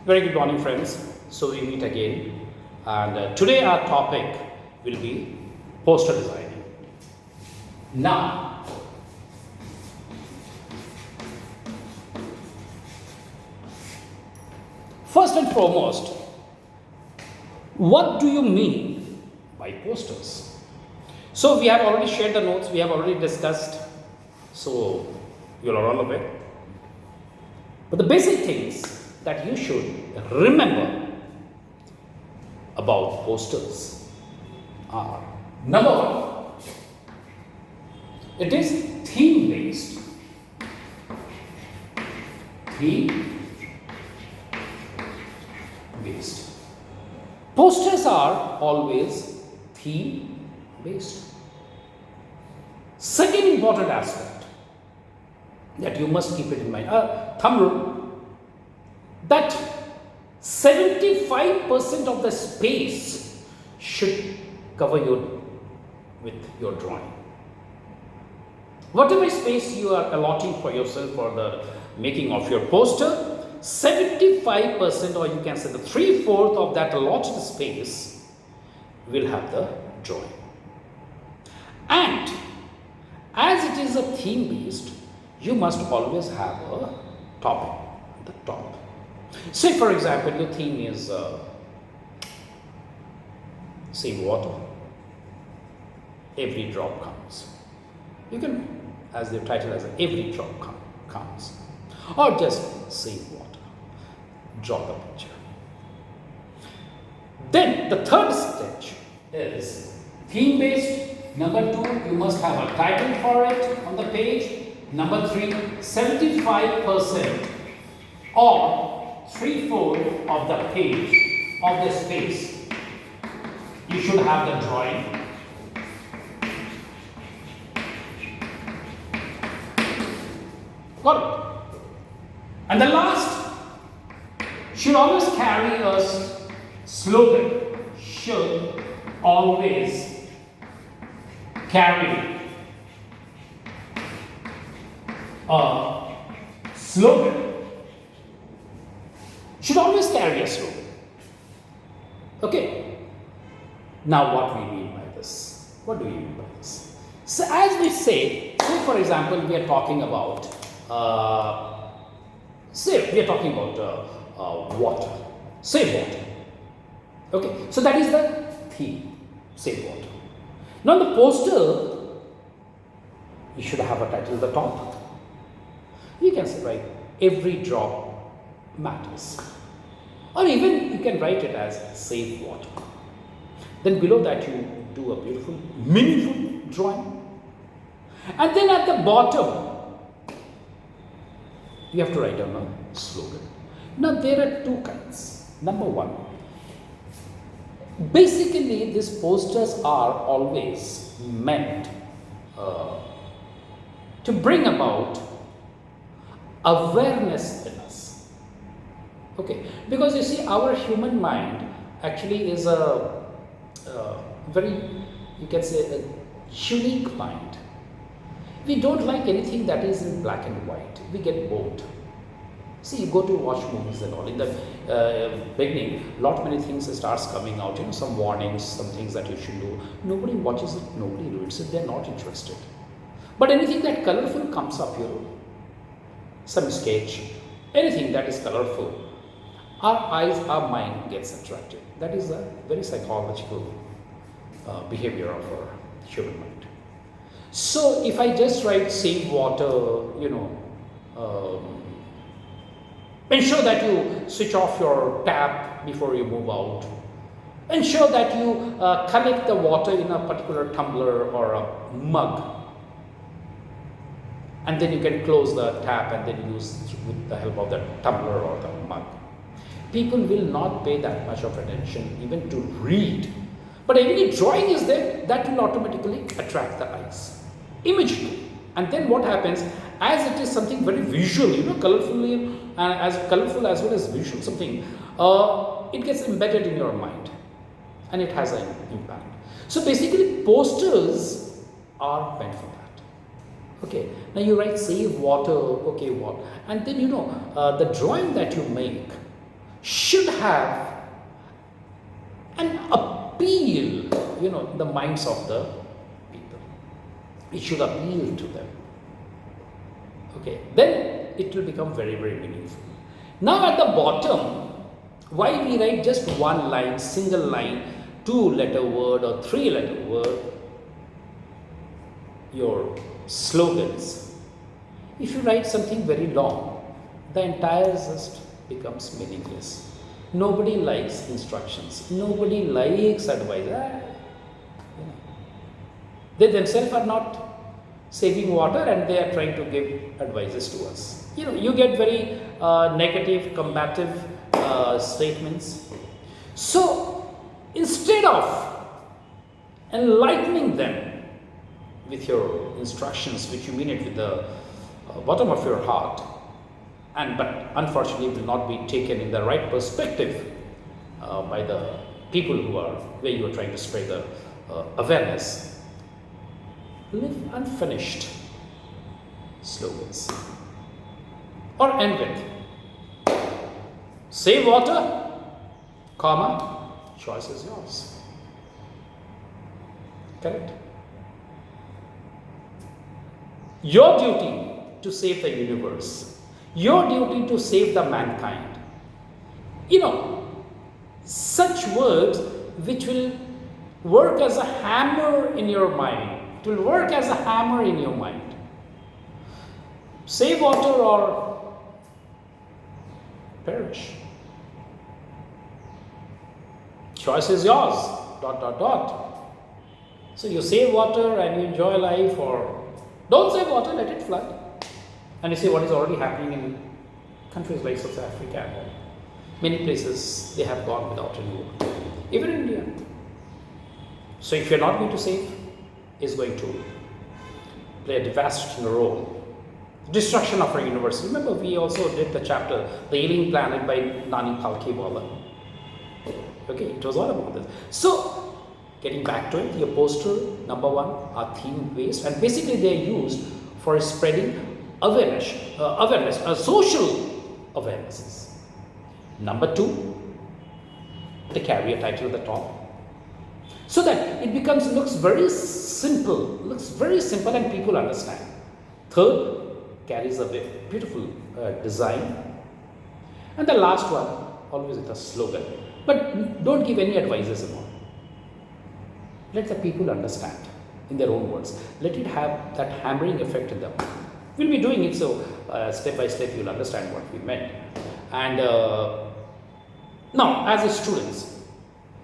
Very good morning, friends. So we meet again, and today our topic will be poster designing. Now, first and foremost, what do you mean by posters? So we have already shared the notes, we have already discussed, so you are all aware. But the basic things that you should remember about posters are: number one, it is theme based. Theme based. Posters are always theme based. Second important aspect that you must keep it in mind, thumb rule, that 75% of the space should cover with your drawing. Whatever space you are allotting for yourself for the making of your poster, 75%, or you can say the 3/4 of that allotted space will have the drawing. And as it is a theme based, you must always have a topic at the top. Say, for example, your theme is save water. Every drop counts. You can, as the title has, every drop counts. Or just save water. Draw the picture. Then the third stage is theme based. Number 2, you must have a title for it on the page. Number 3, 75% or 3/4 of the page of the space, you should have the drawing. Got it? And the last should always carry a slogan. Should always carry a slogan. Should always carry a slogan. Okay. Now, what we mean by this? What do we mean by this? So, as we say for example, we are talking about water. Save water. Okay. So that is the theme. Save water. Now, the poster, you should have a title at the top. You can say, right, every drop matters. Or even you can write it as save water. Then below that you do a beautiful, meaningful drawing. And then at the bottom, you have to write down a slogan. Now there are two kinds. Number one, basically these posters are always meant to bring about awareness in us. Okay, because you see, our human mind actually is a very, you can say, a unique mind. We don't like anything that is in black and white. We get bored. See, you go to watch movies and all. In the beginning, many things starts coming out. Some warnings, some things that you should do. Nobody watches it. Nobody reads it. They're not interested. But anything that colorful comes up, some sketch, anything that is colorful, our eyes, our mind gets attracted. That is a very psychological behavior of our human mind. So if I just write save water, ensure that you switch off your tap before you move out. Ensure that you collect the water in a particular tumbler or a mug. And then you can close the tap and then use with the help of the tumbler or the mug. People will not pay that much of attention even to read. But any drawing is there, that will automatically attract the eyes. Imagery. And then what happens, as it is something very visual, colorfully, as colorful as well as visual, something, it gets embedded in your mind and it has an impact. So basically, posters are meant for that. Okay, now you write save water, okay, what? And then the drawing that you make should have an appeal, in the minds of the people. It should appeal to them. Okay, then it will become very, very meaningful. Now at the bottom, why we write just one line, single line, 2-letter word or 3-letter word, your slogans. If you write something very long, the entire just becomes meaningless. Nobody likes instructions. Nobody likes advice. They themselves are not saving water and they are trying to give advices to us. You get very negative, combative statements. So instead of enlightening them with your instructions, which you mean it with the bottom of your heart, but unfortunately will not be taken in the right perspective by the people where you are trying to spread the awareness, live unfinished slogans. Or end with, save water, comma, choice is yours. Correct? Your duty to save the universe, your duty to save the mankind. Such words which will work as a hammer in your mind. It will work as a hammer in your mind. Save water or perish. Choice is yours. ... So you save water and you enjoy life, or don't save water, let it flood. And you see what is already happening in countries like South Africa and many places, they have gone without any water. Even India. So if you're not going to save, it's going to play a devastating role. Destruction of our universe. Remember, we also did the chapter, The Alien Planet by Nani Palkhiwala. Okay, it was all about this. So, getting back to it, your poster, number one, are theme-based, and basically they are used for spreading awareness, social awarenesses. Number two, they carry a title at the top, so that it looks very simple and people understand. Third, carries a beautiful design. And the last one, always with a slogan. But don't give any advices about it. Let the people understand in their own words. Let it have that hammering effect in them. We'll be doing it, so step by step you'll understand what we meant. And now, as a students,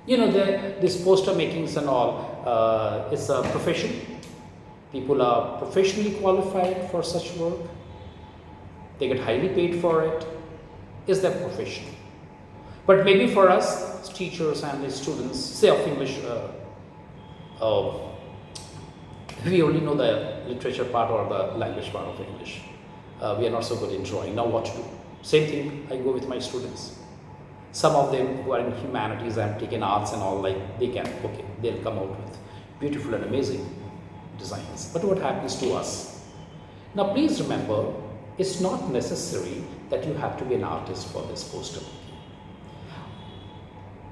this poster makings and all, it's a profession. People are professionally qualified for such work. They get highly paid for it. It's their profession. But maybe for us, as teachers and the students, say of English, we only know the literature part or the language part of English. We are not so good in drawing. Now what to do? Same thing I go with my students. Some of them who are in humanities and taken arts and all, they'll come out with beautiful and amazing designs. But what happens to us? Now please remember, it's not necessary that you have to be an artist for this poster.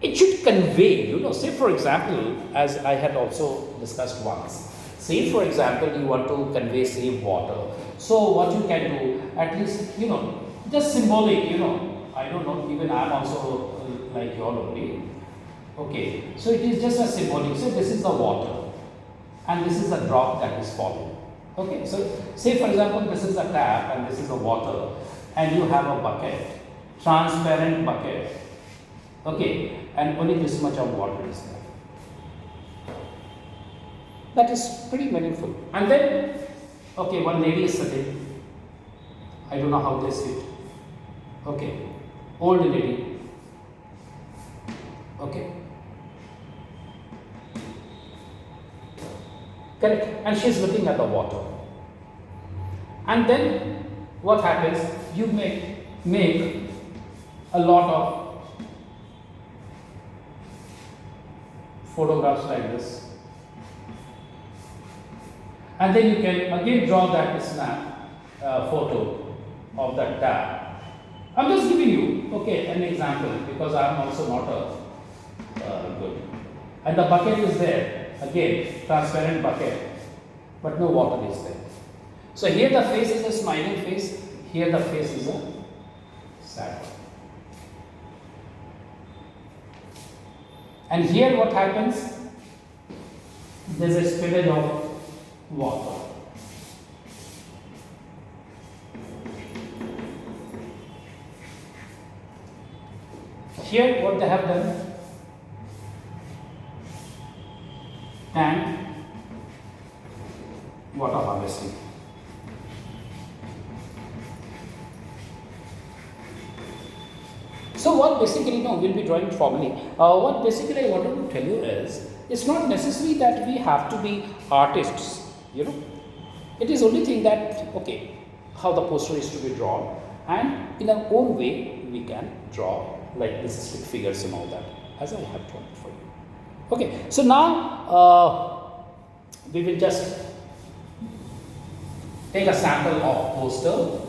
It should convey, say for example, as I had also discussed once, say for example you want to convey save water. So what you can do, at least, just symbolic, I don't know, even I am also like you all only. Okay, so it is just a symbolic. So this is the water and this is a drop that is falling. Okay, so say for example this is a tap and this is a water and you have a bucket, transparent bucket. Okay, and only this much of water is there. That is pretty meaningful. And then, okay, one lady is sitting. I don't know how they sit. Okay, old lady. Okay. Correct. And she's looking at the water. And then what happens? You make a lot of photographs like this. And then you can again draw that snap photo of that tap. I'm just giving you okay, an example, because I am also not a good. And the bucket is there, again, transparent bucket, but no water is there. So here the face is a smiling face, here the face is a sad one. And here what happens? There is a spillage of water. Here what they have done? Tank water harvesting. So what basically, no, we'll be drawing formally. What basically I wanted to tell you is, it's not necessary that we have to be artists, you know. It is only thing that, okay, how the poster is to be drawn, and in our own way we can draw like this stick figures and all that, as I have drawn for you. Okay, so now we will just take a sample of poster.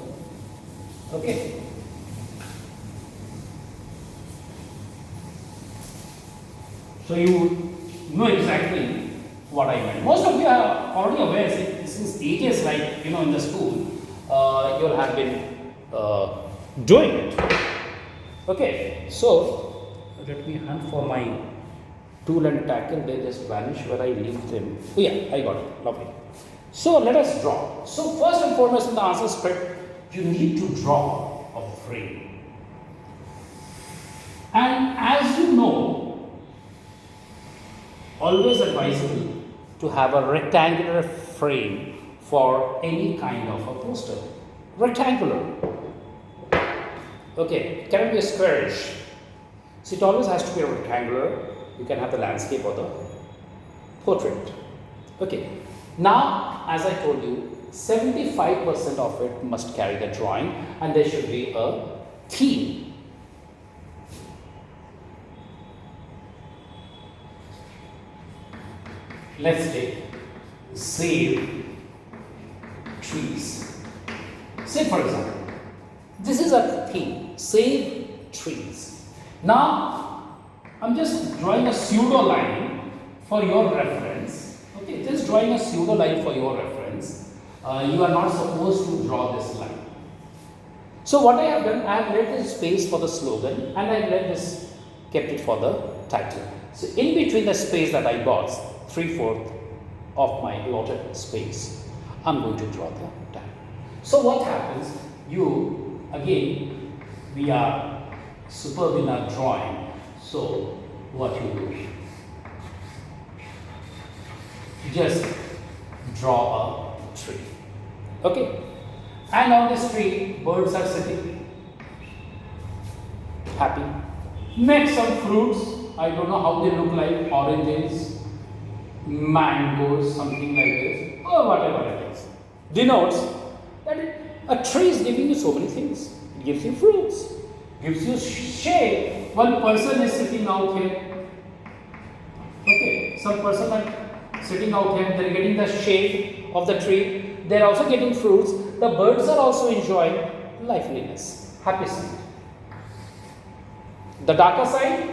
Okay. So you know exactly what I meant. Most of you are already aware since ages, like you know, in the school, you'll have been doing it. Okay, so let me hunt for my tool and tackle. They just vanish where I leave them. Oh yeah, I got it. Lovely. So let us draw. So first and foremost in the answer script, you need to draw a frame. And as you know, always advisable to have a rectangular frame for any kind of a poster. Rectangular. Okay, it cannot be a squarish. So it always has to be a rectangular. You can have the landscape or the portrait. Okay, now as I told you, 75% of it must carry the drawing, and there should be a theme. Let's take save trees. Say for example, this is a theme, save trees. Now I'm just drawing a pseudo line for your reference. Okay, just drawing a pseudo line for your reference. You are not supposed to draw this line. So what I have done, I have left this space for the slogan, and I have left this, kept it for the title. So in between the space that I got, 3/4 of my allotted space, I'm going to draw the tag. So what happens? You again, we are superb in our drawing. So what you do? Just draw a tree. Okay, and on this tree, birds are sitting happy. Next, some fruits. I don't know how they look like, oranges, mangoes, something like this, or whatever it is. Denotes that a tree is giving you so many things. It gives you fruits, gives you shade. One person is sitting out here. Okay, some person are sitting out here, they're getting the shade of the tree, they're also getting fruits. The birds are also enjoying liveliness, happy side. The darker side,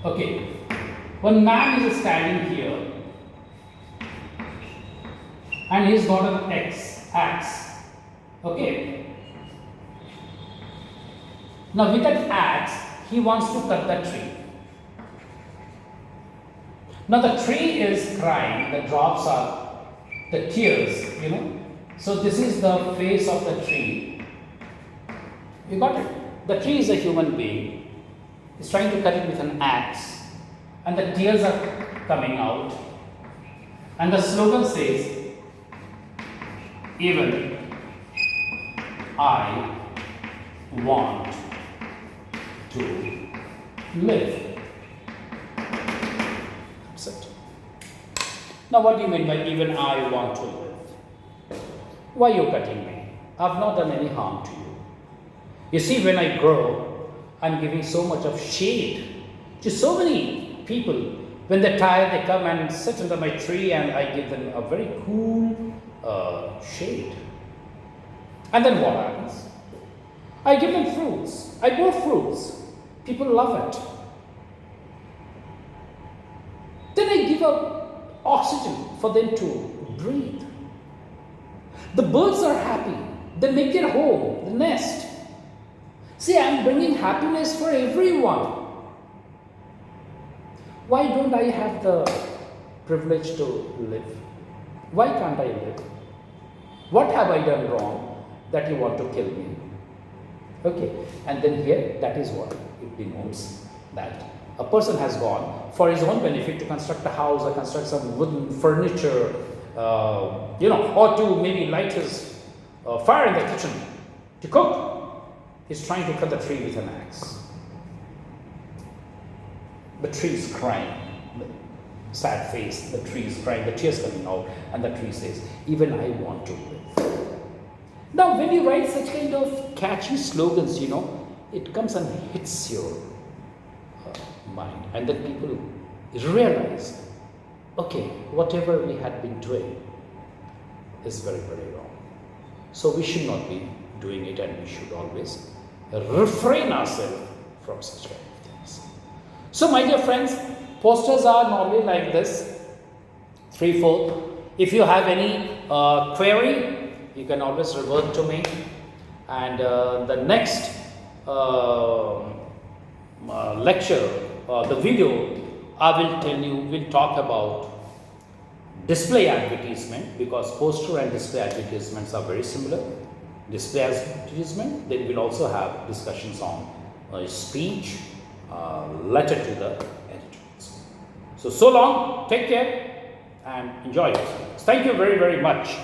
okay, one man is standing here and he's got an axe. Okay. Now with that axe, he wants to cut the tree. Now the tree is crying, the drops are the tears, you know. So this is the face of the tree. You got it? The tree is a human being. He's trying to cut it with an axe, and the tears are coming out. And the slogan says, even I want to live. That's it. Now what do you mean by even I want to live? Why are you cutting me? I've not done any harm to you. You see, when I grow, I'm giving so much of shade to so many people When they're tired, they come and sit under my tree and I give them a very cool shade. And then what happens? I give them fruits. I grow fruits. People love it. Then I give up oxygen for them to breathe. The birds are happy. They make their home, the nest. See, I'm bringing happiness for everyone. Why don't I have the privilege to live? Why can't I live? What have I done wrong that you want to kill me? Okay, and then here, that is what it denotes, that a person has gone for his own benefit to construct a house or construct some wooden furniture, or to maybe light his fire in the kitchen to cook. He's trying to cut the tree with an axe. The tree is crying, sad face, the tree is crying, the tears coming out, and the tree says, even I want to live. Now, when you write such kind of catchy slogans, it comes and hits your mind, and then people realize, okay, whatever we had been doing is very, very wrong. So we should not be doing it, and we should always refrain ourselves from such kind of things. So, my dear friends, posters are normally like this, 3/4. If you have any query, you can always revert to me. And the next lecture, the video, I will tell you, we'll talk about display advertisement, because poster and display advertisements are very similar. Display advertisement, then we'll also have discussions on speech, letter to the editors. So long, take care and enjoy yourselves. Thank you very, very much.